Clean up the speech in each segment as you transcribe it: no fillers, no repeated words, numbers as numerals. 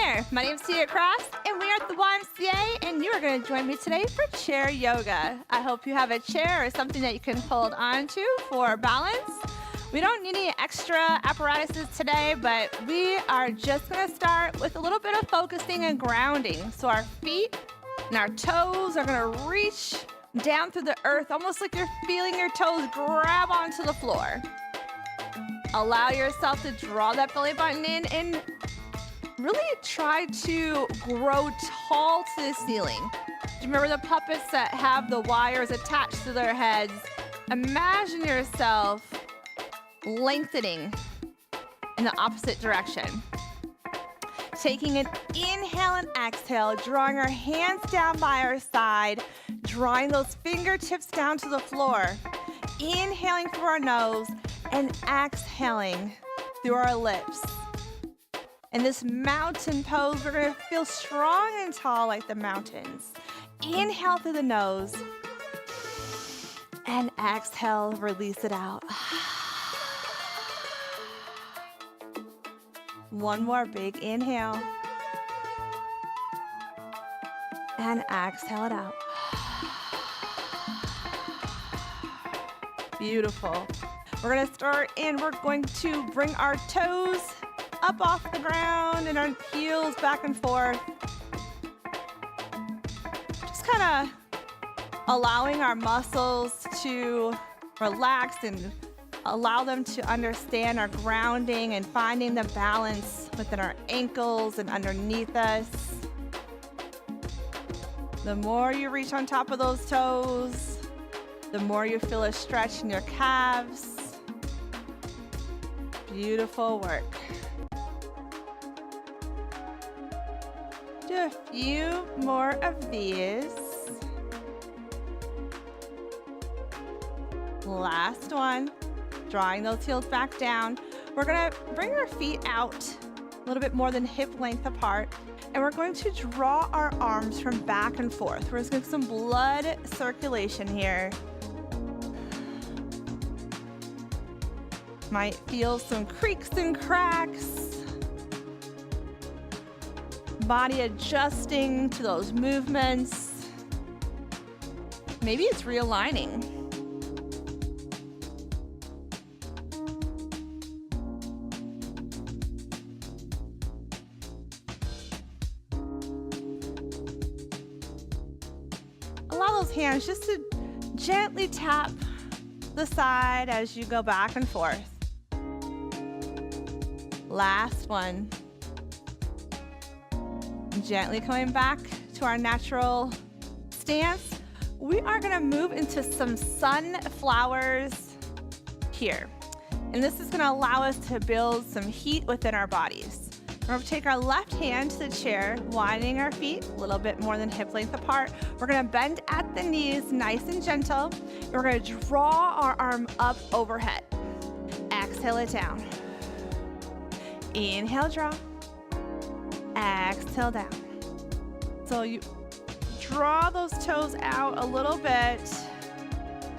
there, my name is Tia Cross, and we are at the YMCA, and you are going to join me today for chair yoga. I hope you have a chair or something that you can hold on to for balance. We don't need any extra apparatuses today, but we are just going to start with a little bit of focusing and grounding. So our feet and our toes are going to reach down through the earth, almost like you're feeling your toes grab onto the floor. Allow yourself to draw that belly button in and really try to grow tall to the ceiling. Do you remember the puppets that have the wires attached to their heads? Imagine yourself lengthening in the opposite direction. Taking an inhale and exhale, drawing our hands down by our side, drawing those fingertips down to the floor. Inhaling through our nose and exhaling through our lips. In this mountain pose, we're going to feel strong and tall like the mountains. Inhale through the nose and exhale, release it out. One more big inhale and exhale it out. Beautiful. We're going to start in, we're going to bring our toes up off the ground and our heels back and forth. Just kind of allowing our muscles to relax and allow them to understand our grounding and finding the balance within our ankles and underneath us. The more you reach on top of those toes, the more you feel a stretch in your calves. Beautiful work. Do a few more of these. Last one. Drawing those heels back down. We're gonna bring our feet out a little bit more than hip length apart, and we're going to draw our arms from back and forth. We're just getting some blood circulation here. Might feel some creaks and cracks. Body adjusting to those movements. Maybe it's realigning. Allow those hands just to gently tap the side as you go back and forth. Last one. Gently coming back to our natural stance. We are gonna move into some sunflowers here. And this is gonna allow us to build some heat within our bodies. We're gonna take our left hand to the chair, widening our feet a little bit more than hip length apart. We're gonna bend at the knees, nice and gentle. And we're gonna draw our arm up overhead. Exhale it down. Inhale, draw. Exhale down. So you draw those toes out a little bit.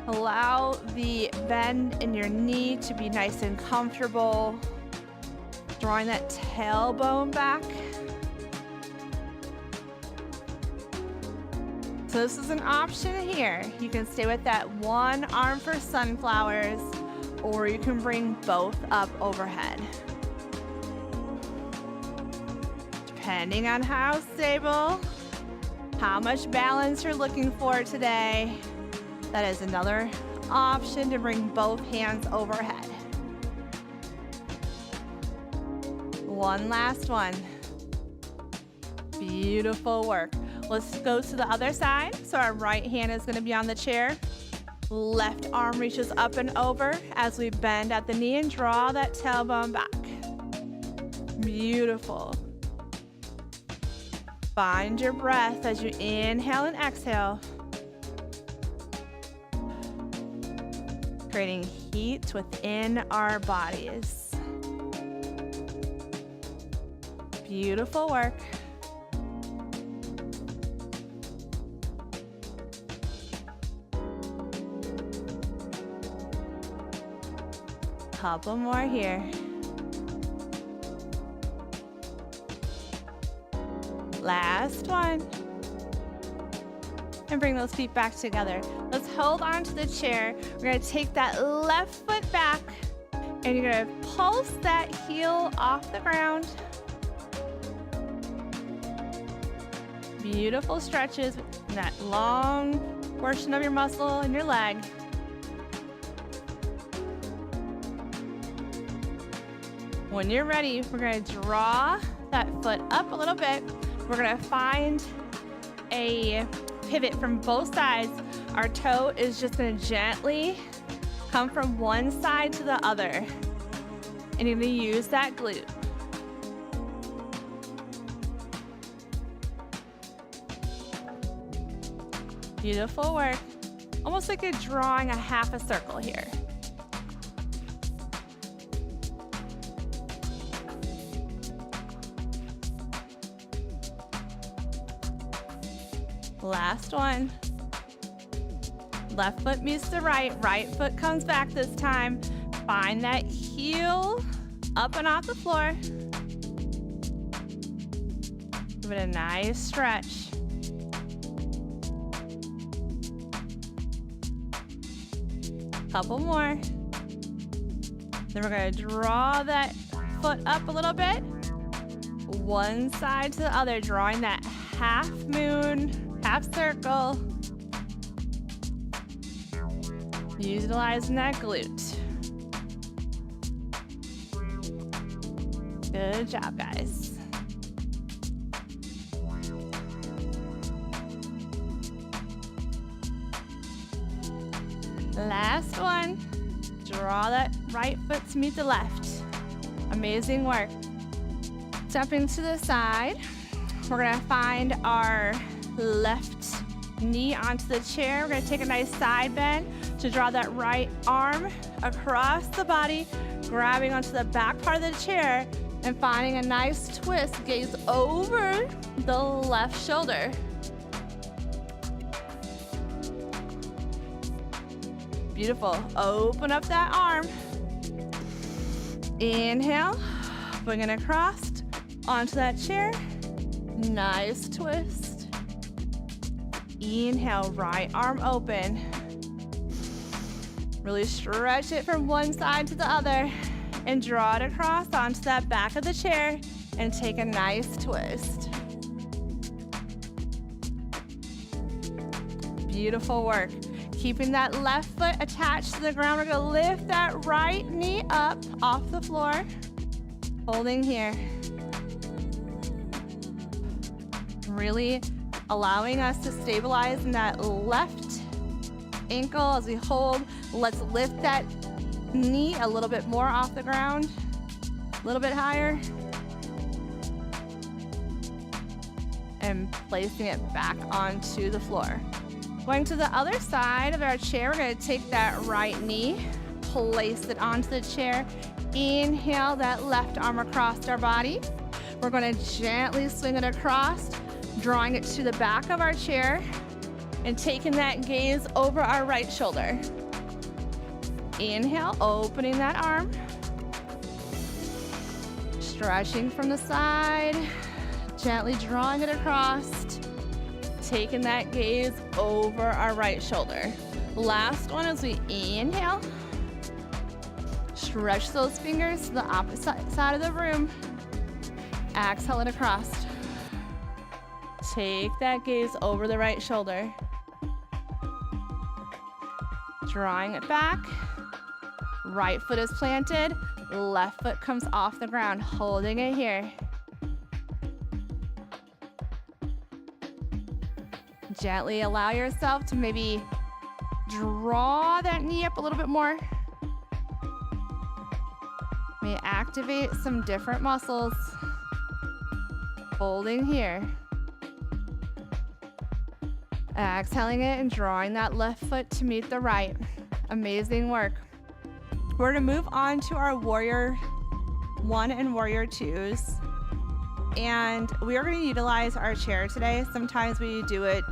Allow the bend in your knee to be nice and comfortable. Drawing that tailbone back. So this is an option here. You can stay with that one arm for sunflowers, or you can bring both up overhead. Depending on how stable, how much balance you're looking for today, that is another option to bring both hands overhead. One last one. Beautiful work. Let's go to the other side. So our right hand is going to be on the chair. Left arm reaches up and over as we bend at the knee and draw that tailbone back. Beautiful. Find your breath as you inhale and exhale. Creating heat within our bodies. Beautiful work. Couple more here. Last one. And bring those feet back together. Let's hold on to the chair. We're gonna take that left foot back and you're gonna pulse that heel off the ground. Beautiful stretches in that long portion of your muscle in your leg. When you're ready, we're gonna draw that foot up a little bit. We're gonna find a pivot from both sides. Our toe is just gonna gently come from one side to the other. And you're gonna use that glute. Beautiful work. Almost like you're drawing a half a circle here. Last one. Left foot meets the right, right foot comes back this time. Find that heel up and off the floor. Give it a nice stretch. Couple more. Then we're gonna draw that foot up a little bit. One side to the other, drawing that half moon, half circle. Utilizing that glute. Good job, guys. Last one. Draw that right foot to meet the left. Amazing work. Stepping to the side. We're gonna find our left knee onto the chair. We're gonna take a nice side bend to draw that right arm across the body, grabbing onto the back part of the chair and finding a nice twist. Gaze over the left shoulder. Beautiful. Open up that arm. Inhale, bring it across onto that chair. Nice twist. Inhale, right arm open. Really stretch it from one side to the other and draw it across onto that back of the chair and take a nice twist. Beautiful work. Keeping that left foot attached to the ground, we're gonna lift that right knee up off the floor. Holding here. Really allowing us to stabilize in that left ankle as we hold. Let's lift that knee a little bit more off the ground, a little bit higher. And placing it back onto the floor. Going to the other side of our chair, we're gonna take that right knee, place it onto the chair. Inhale that left arm across our body. We're gonna gently swing it across, drawing it to the back of our chair and taking that gaze over our right shoulder. Inhale, opening that arm. Stretching from the side, gently drawing it across. Taking that gaze over our right shoulder. Last one as we inhale. Stretch those fingers to the opposite side of the room. Exhale it across. Take that gaze over the right shoulder. Drawing it back. Right foot is planted. Left foot comes off the ground. Holding it here. Gently allow yourself to maybe draw that knee up a little bit more. May activate some different muscles. Holding here. Exhaling it and drawing that left foot to meet the right. Amazing work. We're gonna move on to our Warrior 1 and Warrior 2s. And we are gonna utilize our chair today. Sometimes we do it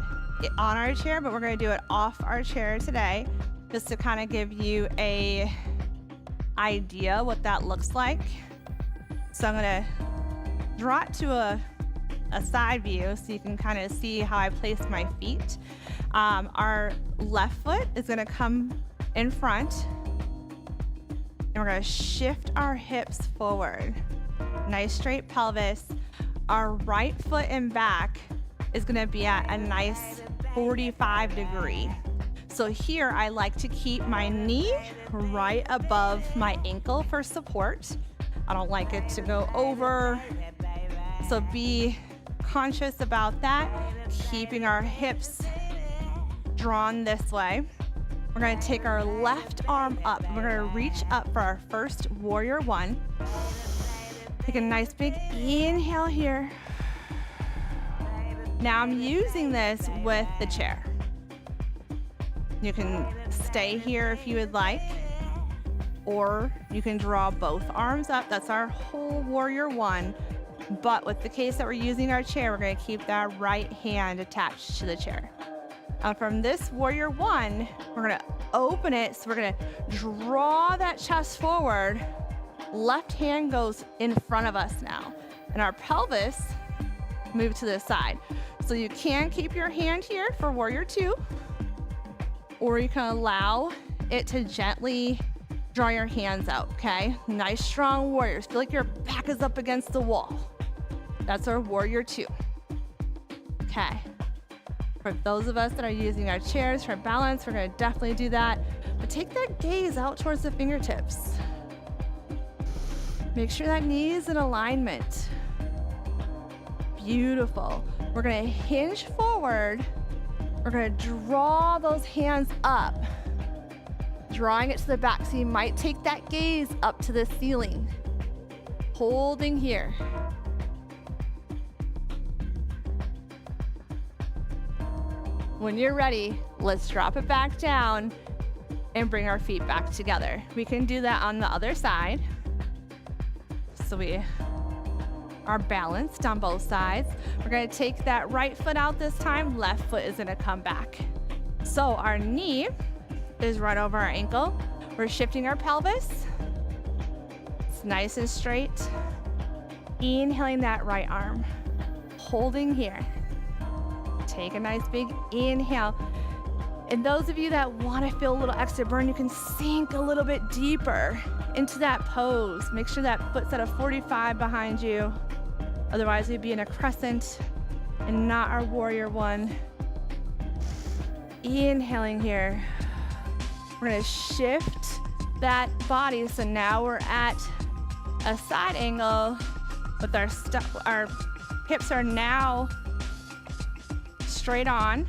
on our chair, but we're gonna do it off our chair today, just to kind of give you a idea what that looks like. So I'm gonna draw it to a side view so you can kind of see how I place my feet. Our left foot is gonna come in front, and we're gonna shift our hips forward. Nice straight pelvis. Our right foot and back is gonna be at a nice 45 degree. So here I like to keep my knee right above my ankle for support. I don't like it to go over, so be conscious about that. Keeping our hips drawn this way. We're gonna take our left arm up. We're gonna reach up for our first warrior one. Take a nice big inhale here. Now I'm using this with the chair. You can stay here if you would like, or you can draw both arms up. That's our whole warrior one. But with the case that we're using our chair, we're gonna keep that right hand attached to the chair. From this warrior one, we're gonna open it. So we're gonna draw that chest forward. Left hand goes in front of us now. And our pelvis move to the side. So you can keep your hand here for warrior two, or you can allow it to gently draw your hands out, okay? Nice strong warriors. Feel like your back is up against the wall. That's our warrior two. Okay. For those of us that are using our chairs for balance, we're gonna definitely do that. But take that gaze out towards the fingertips. Make sure that knee is in alignment. Beautiful. We're gonna hinge forward. We're gonna draw those hands up, drawing it to the back. So you might take that gaze up to the ceiling. Holding here. When you're ready, let's drop it back down and bring our feet back together. We can do that on the other side. So we are balanced on both sides. We're gonna take that right foot out this time, left foot is gonna come back. So our knee is right over our ankle. We're shifting our pelvis. It's nice and straight. Inhaling that right arm. Holding here. Take a nice big inhale. And those of you that want to feel a little extra burn, you can sink a little bit deeper into that pose. Make sure that foot's at a 45 behind you. Otherwise, we'd be in a crescent and not our warrior one. Inhaling here. We're gonna shift that body. So now we're at a side angle with our hips are now straight on.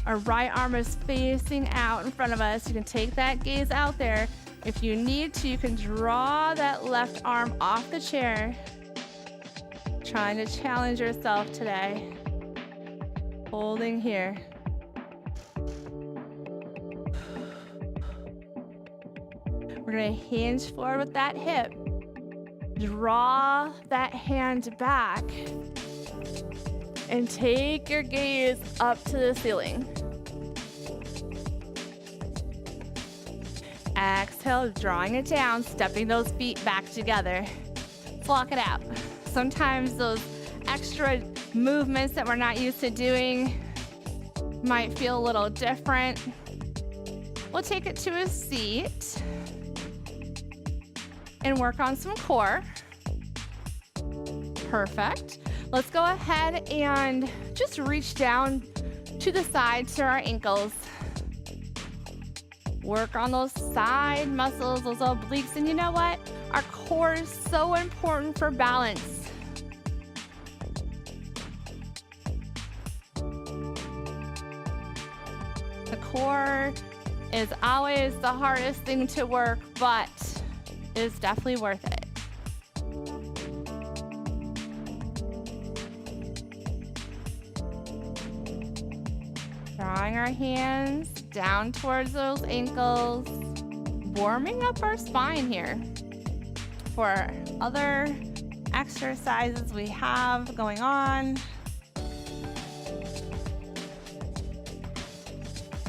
Our right arm is facing out in front of us. You can take that gaze out there. If you need to, you can draw that left arm off the chair. Trying to challenge yourself today. Holding here. We're gonna hinge forward with that hip. Draw that hand back. And take your gaze up to the ceiling. Exhale, drawing it down, stepping those feet back together. Let's walk it out. Sometimes those extra movements that we're not used to doing might feel a little different. We'll take it to a seat and work on some core. Perfect. Let's go ahead and just reach down to the side to our ankles. Work on those side muscles, those obliques. And you know what? Our core is so important for balance. The core is always the hardest thing to work, but it's definitely worth it. Drawing our hands down towards those ankles, warming up our spine here. For other exercises we have going on.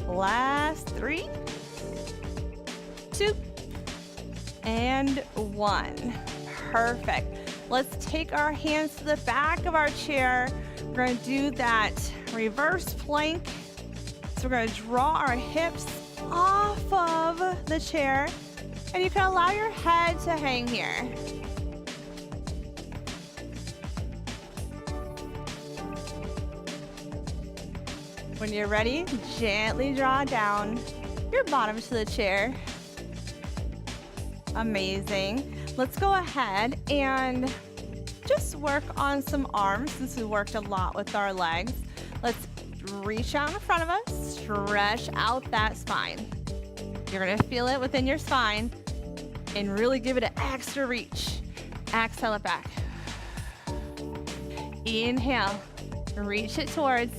Last 3, 2, and 1. Perfect. Let's take our hands to the back of our chair. We're gonna do that reverse plank. So we're gonna draw our hips off of the chair, and you can allow your head to hang here. When you're ready, gently draw down your bottom to the chair. Amazing. Let's go ahead and just work on some arms since we worked a lot with our legs. Let's reach out in front of us, stretch out that spine. You're gonna feel it within your spine and really give it an extra reach. Exhale it back. Inhale, reach it towards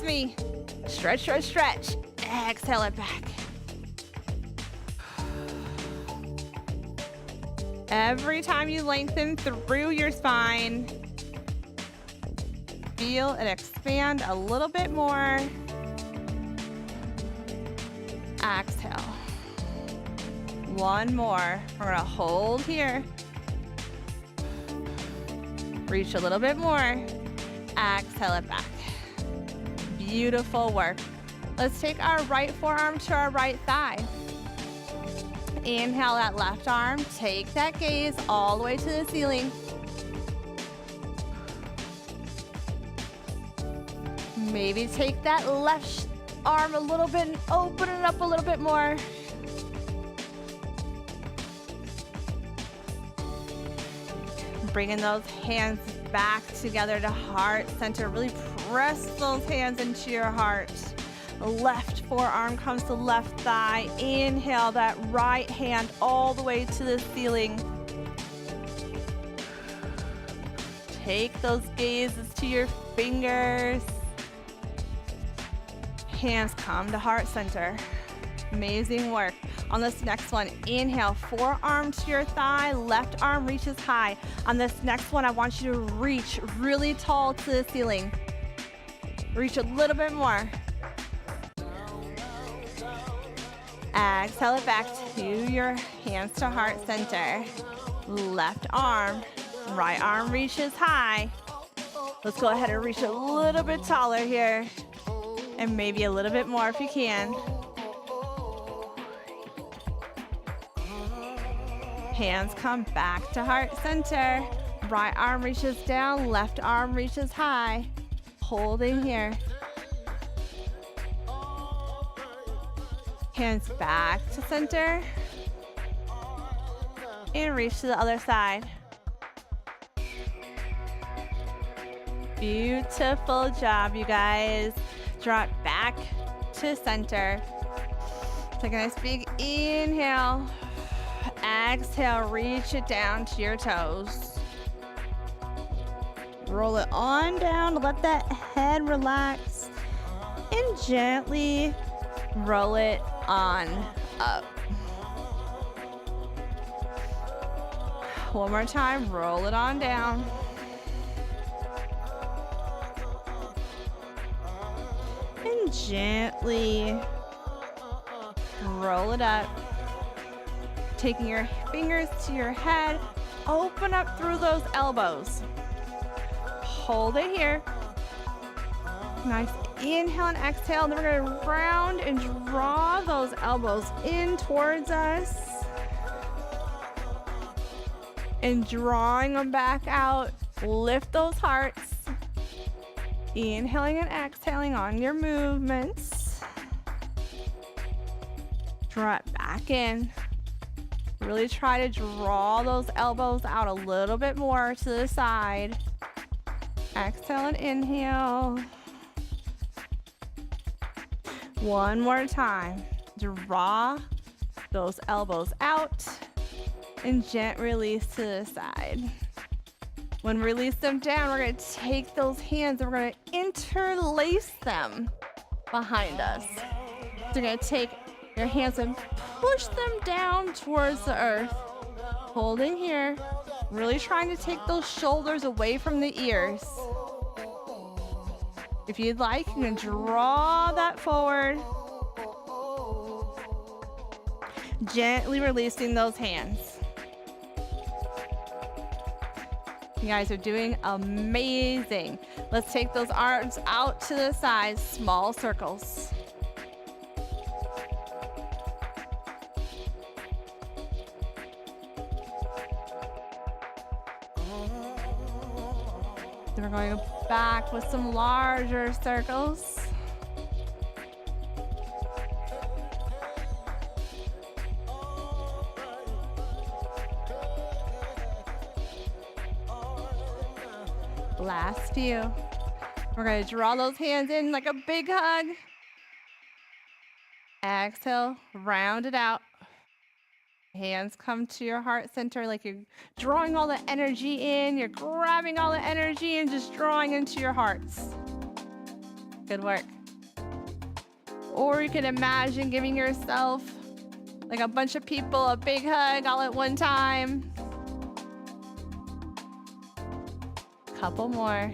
me. Stretch, stretch, stretch. Exhale it back. Every time you lengthen through your spine, feel it expand a little bit more. Exhale. One more. We're gonna hold here. Reach a little bit more. Exhale it back. Beautiful work. Let's take our right forearm to our right thigh. Inhale that left arm, take that gaze all the way to the ceiling. Maybe take that left arm a little bit and open it up a little bit more. Bringing those hands back together to heart center. Really press those hands into your heart. Left forearm comes to left thigh. Inhale that right hand all the way to the ceiling. Take those gazes to your fingers. Hands come to heart center. Amazing work. On this next one, inhale, forearm to your thigh, left arm reaches high. On this next one, I want you to reach really tall to the ceiling. Reach a little bit more. Exhale it back to your hands to heart center. Left arm, right arm reaches high. Let's go ahead and reach a little bit taller here. And maybe a little bit more if you can. Hands come back to heart center. Right arm reaches down, left arm reaches high. Holding here. Hands back to center. And reach to the other side. Beautiful job, you guys. Drop back to center. Take a nice big inhale. Exhale, reach it down to your toes. Roll it on down, let that head relax. And gently roll it on up. One more time, roll it on down. And gently roll it up. Taking your fingers to your head, open up through those elbows. Hold it here. Nice inhale and exhale. And then we're gonna round and draw those elbows in towards us. And drawing them back out, lift those hearts. Inhaling and exhaling on your movements. Draw it back in. Really try to draw those elbows out a little bit more to the side. Exhale and inhale. One more time. Draw those elbows out and gently release to the side. When we release them down, we're going to take those hands and we're going to interlace them behind us. So you're going to take your hands and push them down towards the earth. Holding here. Really trying to take those shoulders away from the ears. If you'd like, you can draw that forward. Gently releasing those hands. You guys are doing amazing. Let's take those arms out to the sides, small circles. Then we're going back with some larger circles. Last few. We're going to draw those hands in like a big hug. Exhale, round it out. Hands come to your heart center like you're drawing all the energy in. You're grabbing all the energy and just drawing into your hearts. Good work. Or you can imagine giving yourself, like a bunch of people, a big hug all at one time. Couple more.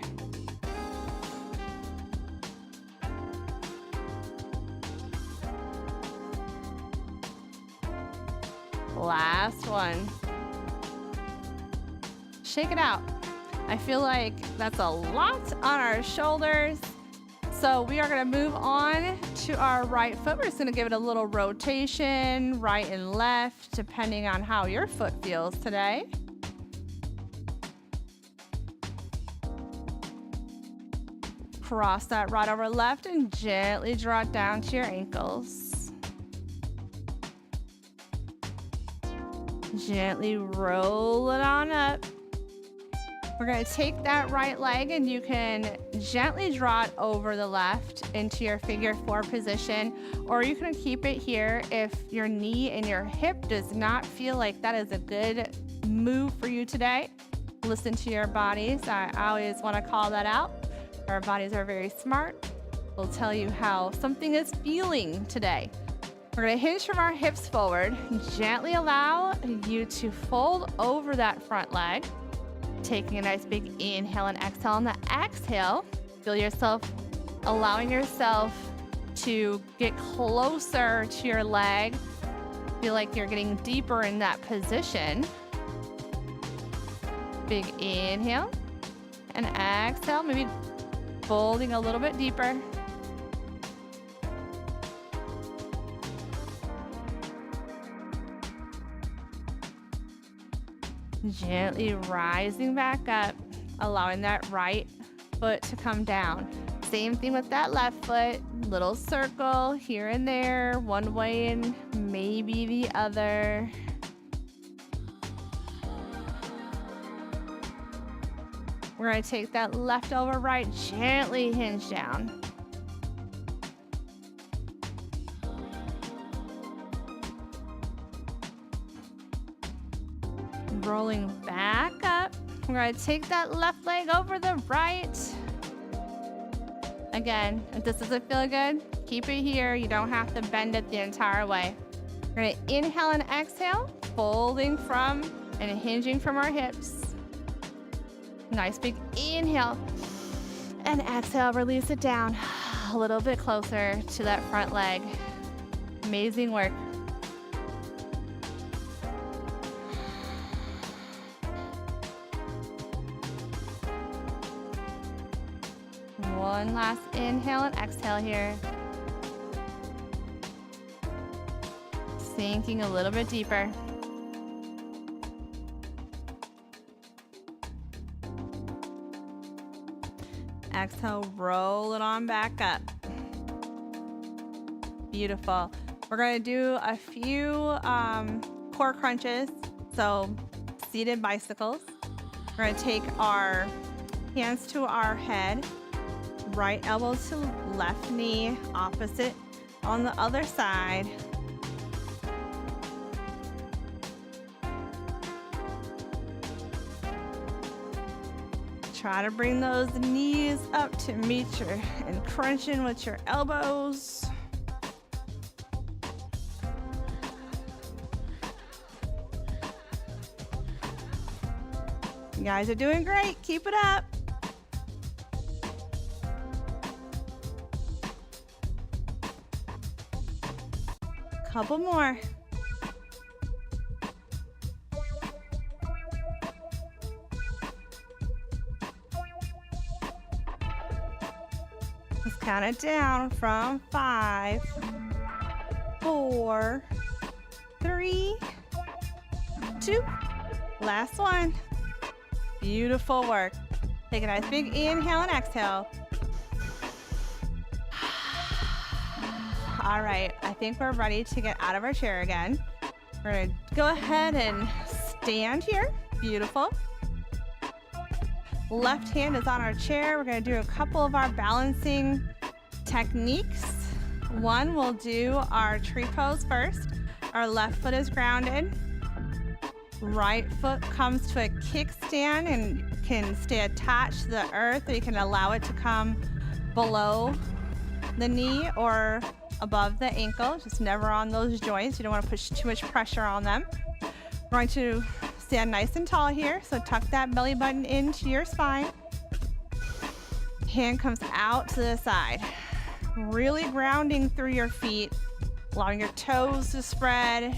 Last one. Shake it out. I feel like that's a lot on our shoulders. So we are going to move on to our right foot. We're just going to give it a little rotation, right and left, depending on how your foot feels today. Cross that right over left and gently draw it down to your ankles. Gently roll it on up. We're going to take that right leg and you can gently draw it over the left into your figure four position, or you can keep it here if your knee and your hip does not feel like that is a good move for you today. Listen to your bodies. I always want to call that out. Our bodies are very smart. We'll tell you how something is feeling today. We're going to hinge from our hips forward. Gently allow you to fold over that front leg. Taking a nice big inhale and exhale. On the exhale, feel yourself allowing yourself to get closer to your leg. Feel like you're getting deeper in that position. Big inhale and exhale, maybe folding a little bit deeper. Gently rising back up, allowing that right foot to come down. Same thing with that left foot, little circle here and there, one way and maybe the other. We're going to take that left over right, gently hinge down. Rolling back up. We're going to take that left leg over the right. Again, if this doesn't feel good, keep it here. You don't have to bend it the entire way. We're going to inhale and exhale, folding from and hinging from our hips. Nice big inhale and exhale, release it down a little bit closer to that front leg. Amazing work. One last inhale and exhale here. Sinking a little bit deeper. Exhale, roll it on back up. Beautiful. We're going to do a few core crunches, so seated bicycles. We're going to take our hands to our head, right elbow to left knee, opposite on the other side. Try to bring those knees up to meet your and crunch in with your elbows. You guys are doing great. Keep it up. Couple more. Count it down from 5, 4, 3, 2. Last one. Beautiful work. Take a nice big inhale and exhale. All right, I think we're ready to get out of our chair again. We're gonna go ahead and stand here. Beautiful. Left hand is on our chair. We're gonna do a couple of our balancing techniques. One, we'll do our tree pose first. Our left foot is grounded. Right foot comes to a kickstand and can stay attached to the earth, or you can allow it to come below the knee or above the ankle, just never on those joints. You don't want to push too much pressure on them. We're going to stand nice and tall here, so tuck that belly button into your spine. Hand comes out to the side. Really grounding through your feet, allowing your toes to spread,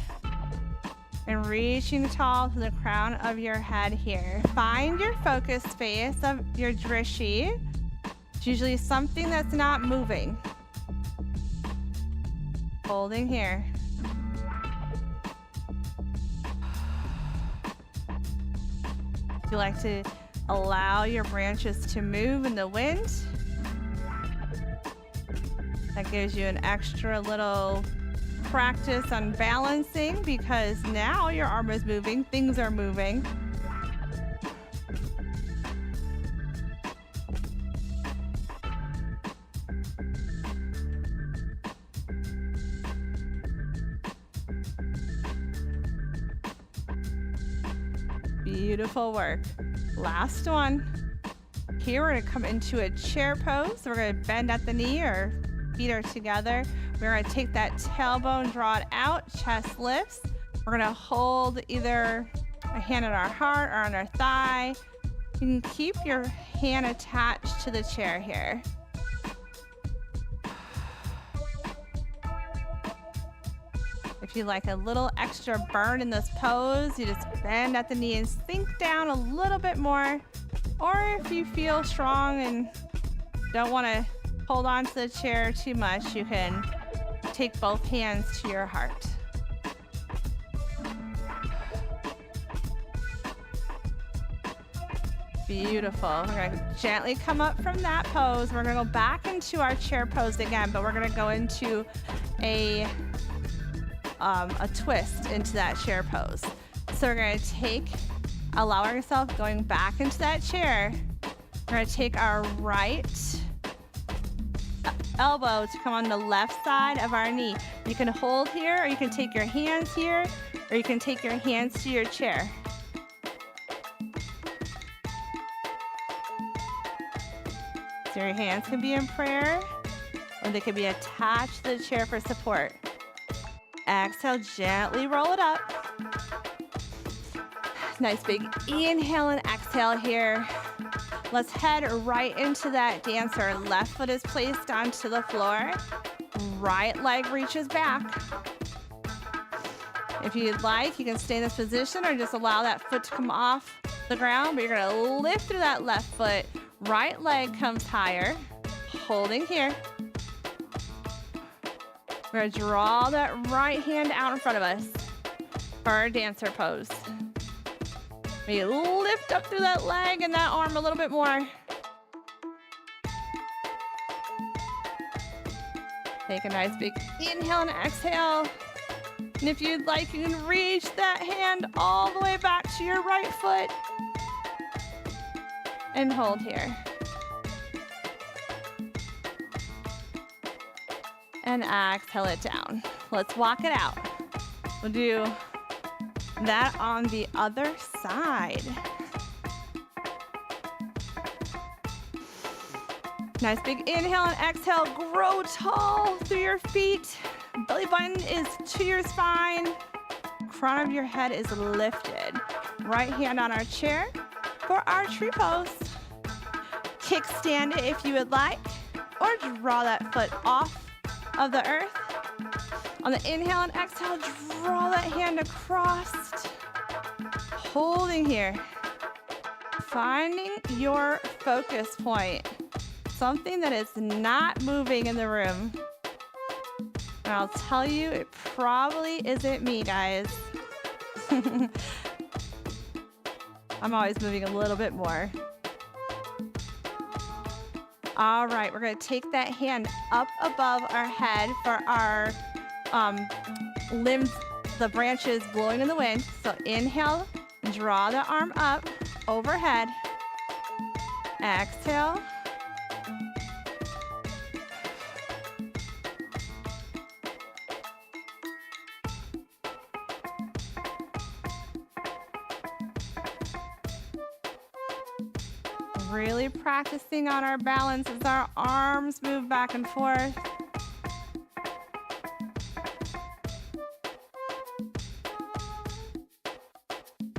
and reaching tall to the crown of your head here. Find your focus space of your drishti. It's usually something that's not moving. Holding here. You like to allow your branches to move in the wind. That gives you an extra little practice on balancing, because now your arm is moving, things are moving. Beautiful work. Last one. Here we're going to come into a chair pose. We're going to bend at the knee, or feet are together. We're going to take that tailbone, draw it out, chest lifts. We're going to hold either a hand on our heart or on our thigh. You can keep your hand attached to the chair here. If you like a little extra burn in this pose, you just bend at the knee and sink down a little bit more. Or if you feel strong and don't want to hold on to the chair too much, you can take both hands to your heart. Beautiful. We're going to gently come up from that pose. We're going to go back into our chair pose again, but we're going to go into a twist into that chair pose. So we're going to allow ourselves going back into that chair. We're going to take our right elbow to come on the left side of our knee. You can hold here, or you can take your hands here, or you can take your hands to your chair. So your hands can be in prayer, or they can be attached to the chair for support. Exhale, gently roll it up. Nice big inhale and exhale here. Let's head right into that dancer. Left foot is placed onto the floor. Right leg reaches back. If you'd like, you can stay in this position or just allow that foot to come off the ground, but you're gonna lift through that left foot. Right leg comes higher, holding here. We're gonna draw that right hand out in front of us for our dancer pose. We lift up through that leg and that arm a little bit more. Take a nice big inhale and exhale. And if you'd like, you can reach that hand all the way back to your right foot and hold here. And exhale it down. Let's walk it out. We'll do that on the other side. Nice big inhale and exhale. Grow tall through your feet. Belly button is to your spine. Crown of your head is lifted. Right hand on our chair for our tree pose. Kickstand it if you would like, or draw that foot off of the earth. On the inhale and exhale, draw that hand across. Holding here. Finding your focus point. something that is not moving in the room. And I'll tell you, it probably isn't me, guys. I'm always moving a little bit more. All right, we're gonna take that hand up above our head for our limbs, the branches blowing in the wind. So inhale, draw the arm up overhead. Exhale. Really practicing on our balance as our arms move back and forth.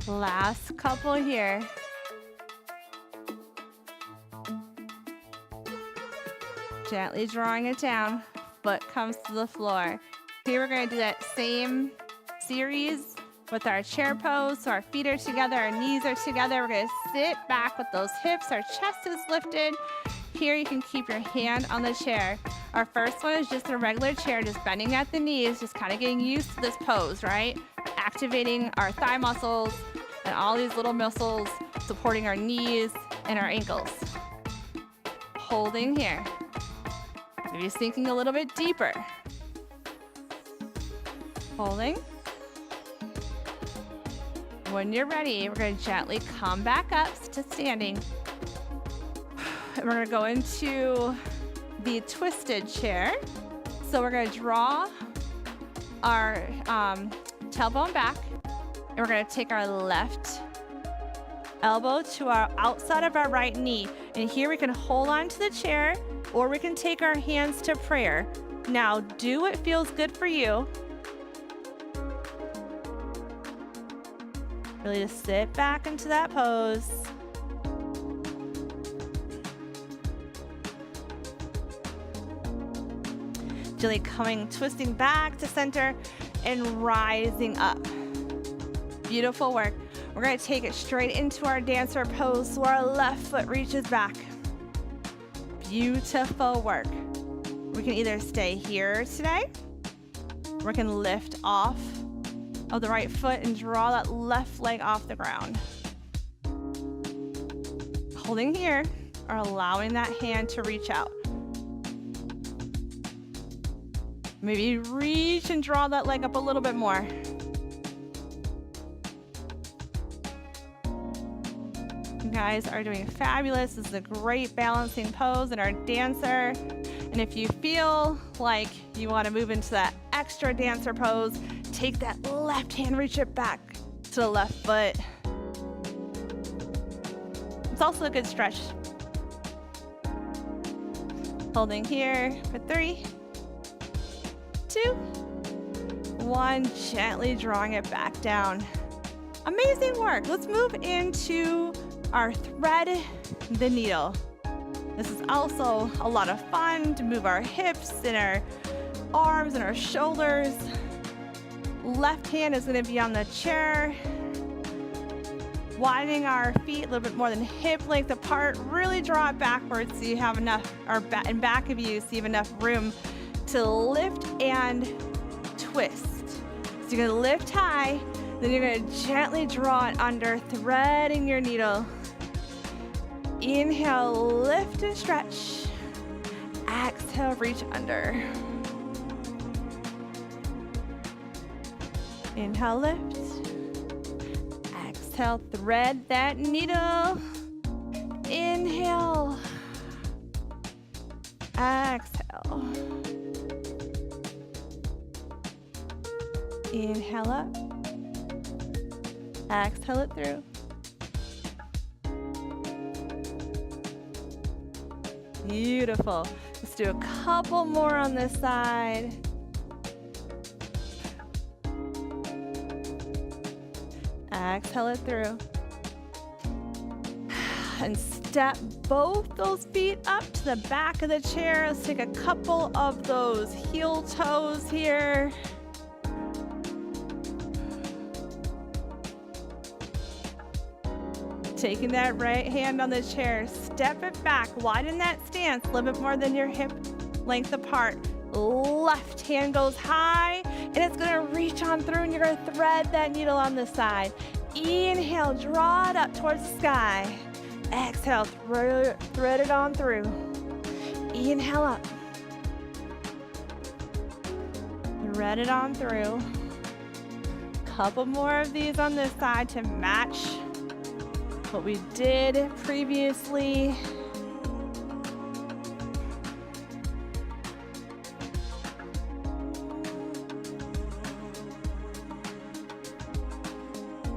Last couple here. Gently drawing it down, foot comes to the floor. Here we're going to do that same series with our chair pose. So our feet are together, our knees are together. We're going to sit back with those hips, our chest is lifted. Here you can keep your hand on the chair. Our first one is just a regular chair, just bending at the knees, just kind of getting used to this pose, right? Activating our thigh muscles and all these little muscles supporting our knees and our ankles. Holding here. Maybe sinking a little bit deeper. Holding. When you're ready, we're going to gently come back up to standing. And we're going to go into the twisted chair. So we're going to draw our tailbone back. And we're going to take our left elbow to our outside of our right knee. And here we can hold on to the chair, or we can take our hands to prayer. Now, do what feels good for you. Really just sit back into that pose. Gently coming, twisting back to center and rising up. Beautiful work. We're going to take it straight into our dancer pose so our left foot reaches back. Beautiful work. We can either stay here today, or we can lift off of the right foot and draw that left leg off the ground. Holding here, or allowing that hand to reach out. Maybe reach and draw that leg up a little bit more. You guys are doing fabulous. This is a great balancing pose in our dancer. And if you feel like you want to move into that extra dancer pose, take that left hand, reach it back to the left foot. It's also a good stretch. Holding here for 3, 2, 1, gently drawing it back down. Amazing work. Let's move into our thread the needle. This is also a lot of fun to move our hips and our arms and our shoulders. Left hand is going to be on the chair, widening our feet a little bit more than hip length apart. Really draw it backwards so you have enough, or in back of you, so you have enough room to lift and twist. So you're going to lift high, then you're going to gently draw it under, threading your needle. Inhale, lift and stretch. Exhale, reach under. Inhale, lift. Exhale, thread that needle. Inhale. Exhale. Inhale up. Exhale it through. Beautiful. Let's do a couple more on this side. Exhale it through. And step both those feet up to the back of the chair. Let's take a couple of those heel toes here. Taking that right hand on the chair, step it back, widen that stance a little bit more than your hip length apart. Left hand goes high, and it's gonna reach on through, and you're gonna thread that needle on the side. Inhale, draw it up towards the sky. Exhale, thread it on through. Inhale up. Thread it on through. Couple more of these on this side to match what we did previously.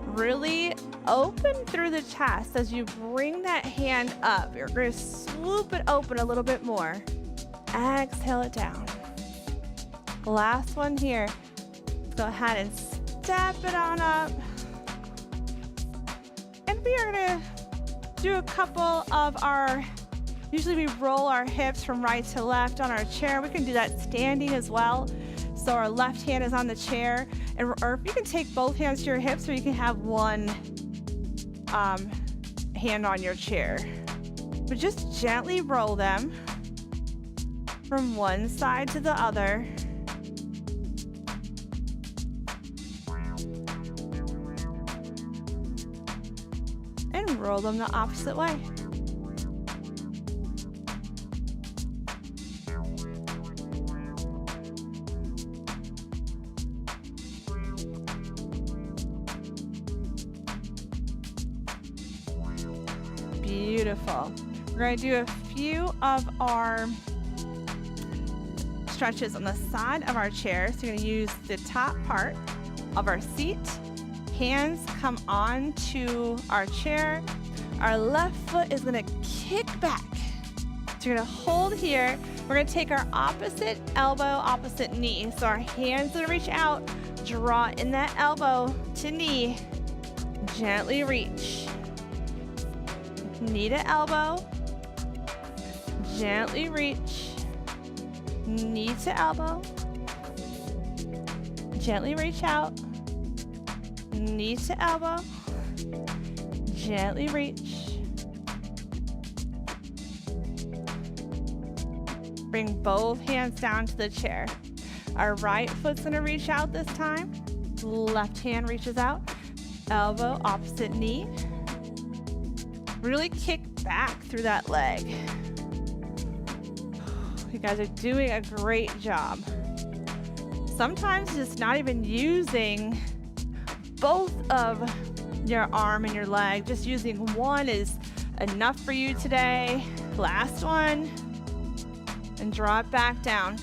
Really open through the chest as you bring that hand up. You're going to swoop it open a little bit more. Exhale it down. Last one here. Let's go ahead and step it on up. And we are going to do a couple of usually we roll our hips from right to left on our chair. We can do that standing as well. So our left hand is on the chair, or you can take both hands to your hips, or you can have one hand on your chair. But just gently roll them from one side to the other. And roll them the opposite way. Beautiful. We're going to do a few of our stretches on the side of our chair. So you're going to use the top part of our seat. Hands come onto our chair. Our left foot is going to kick back. So you're going to hold here. We're going to take our opposite elbow, opposite knee. So our hands are going to reach out, draw in that elbow to knee, gently reach. Knee to elbow, gently reach, knee to elbow, gently reach out, knee to elbow, gently reach. Bring both hands down to the chair. Our right foot's gonna reach out this time. Left hand reaches out, elbow, opposite knee. Really kick back through that leg. You guys are doing a great job. Sometimes just not even using both of your arm and your leg, just using one is enough for you today. Last one, and draw it back down.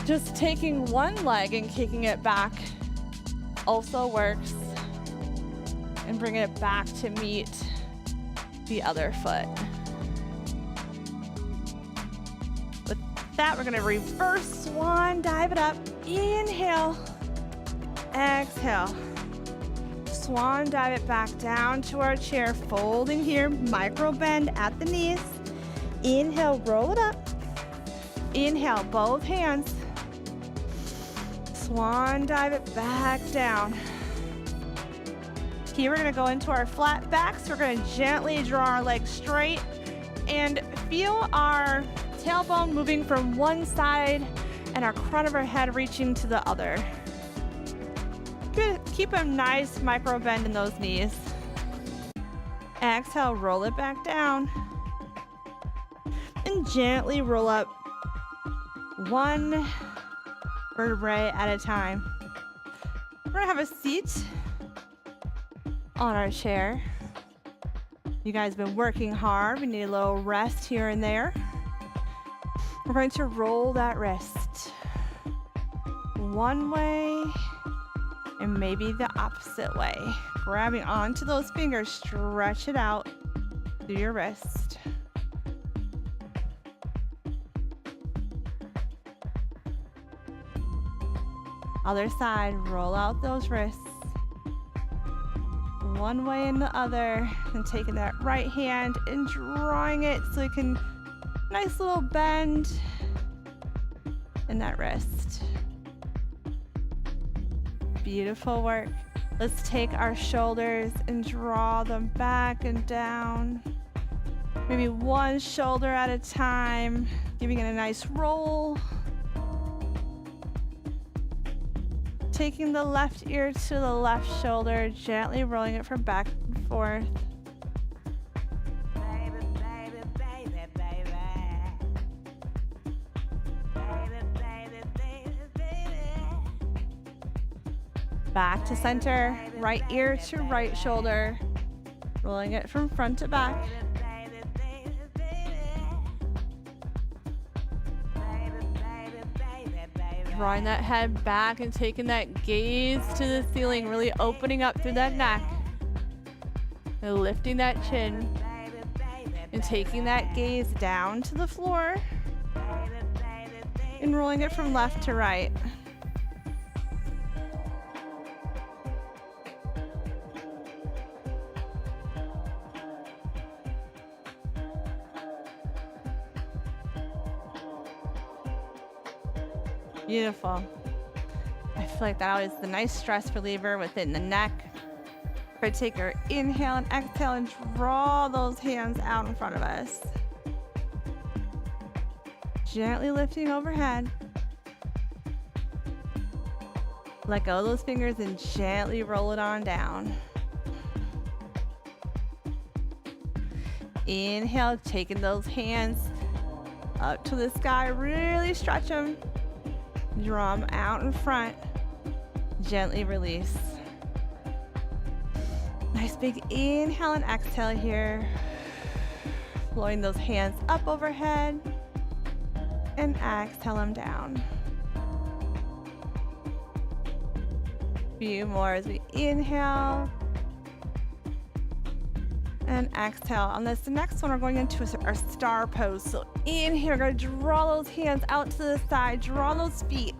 Just taking one leg and kicking it back also works, and bring it back to meet the other foot. With that, we're going to reverse swan dive it up. Inhale, exhale. Swan dive it back down to our chair, folding here, micro bend at the knees. Inhale, roll it up. Inhale, both hands. Swan dive it back down. Here we're going to go into our flat backs. We're going to gently draw our legs straight and feel our tailbone moving from one side and our crown of our head reaching to the other. Keep a nice micro bend in those knees. Exhale, roll it back down. And gently roll up one vertebrae at a time. We're going to have a seat on our chair. You guys have been working hard. We need a little rest here and there. We're going to roll that wrist one way and maybe the opposite way. Grabbing onto those fingers, stretch it out through your wrist. Other side, roll out those wrists. One way and the other, and taking that right hand and drawing it so you can, nice little bend in that wrist. Beautiful work. Let's take our shoulders and draw them back and down. Maybe one shoulder at a time, giving it a nice roll. Taking the left ear to the left shoulder, gently rolling it from back and forth. Back to center, right ear to right shoulder, rolling it from front to back. Drawing that head back and taking that gaze to the ceiling, really opening up through that neck. And lifting that chin. And taking that gaze down to the floor. And rolling it from left to right. Beautiful. I feel like that is the nice stress reliever within the neck. We're gonna take our inhale and exhale and draw those hands out in front of us. Gently lifting overhead. Let go of those fingers and gently roll it on down. Inhale, taking those hands up to the sky, really stretch them. Draw them out in front. Gently release. Nice big inhale and exhale here. Flowing those hands up overhead. And exhale them down. Few more as we inhale. And exhale. On this next one, we're going into our star pose. So inhale, we're going to draw those hands out to the side, draw those feet,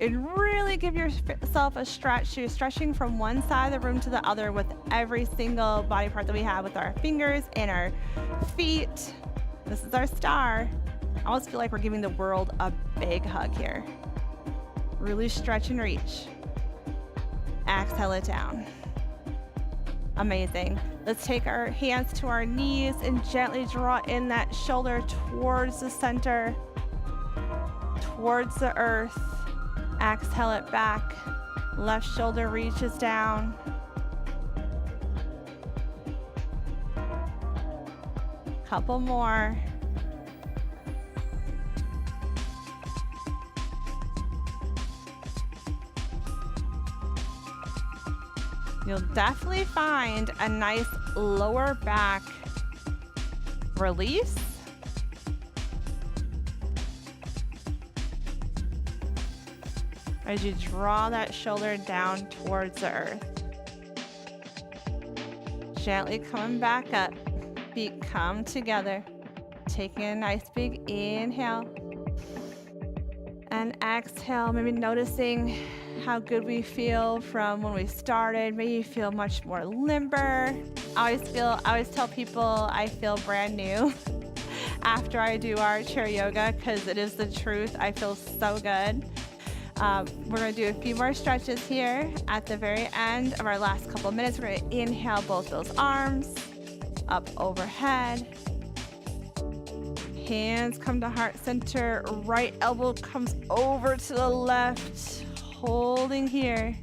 and really give yourself a stretch. So you're stretching from one side of the room to the other with every single body part that we have with our fingers and our feet. This is our star. I always feel like we're giving the world a big hug here. Really stretch and reach. Exhale it down. Amazing. Let's take our hands to our knees and gently draw in that shoulder towards the center, towards the earth. Exhale it back. Left shoulder reaches down. Couple more. You'll definitely find a nice lower back release. As you draw that shoulder down towards the earth. Gently coming back up. Feet come together. Taking a nice big inhale. And exhale, maybe noticing how good we feel from when we started. Maybe you feel much more limber. I always tell people I feel brand new after I do our chair yoga, because it is the truth. I feel so good. We're gonna do a few more stretches here. At the very end of our last couple of minutes, we're gonna inhale both those arms up overhead. Hands come to heart center. Right elbow comes over to the left. Holding here.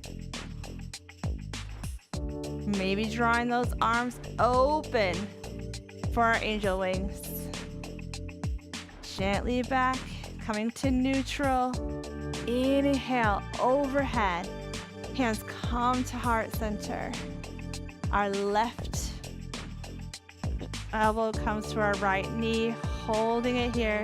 Maybe drawing those arms open for our angel wings. Gently back, coming to neutral. Inhale, overhead. Hands come to heart center. Our left elbow comes to our right knee, holding it here.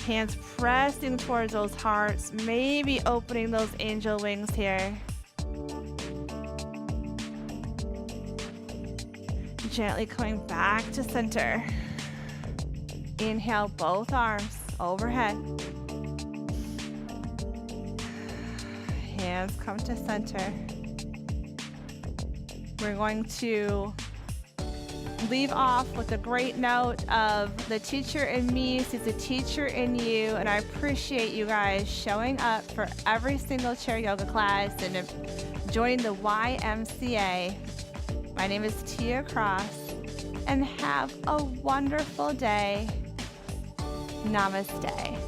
Hands pressing towards those hearts, maybe opening those angel wings here. Gently coming back to center. Inhale, both arms overhead. Hands come to center. We're going to leave off with a great note of the teacher in me sees the teacher in you, and I appreciate you guys showing up for every single chair yoga class and joining the YMCA. My name is Tia Cross, and have a wonderful day. Namaste.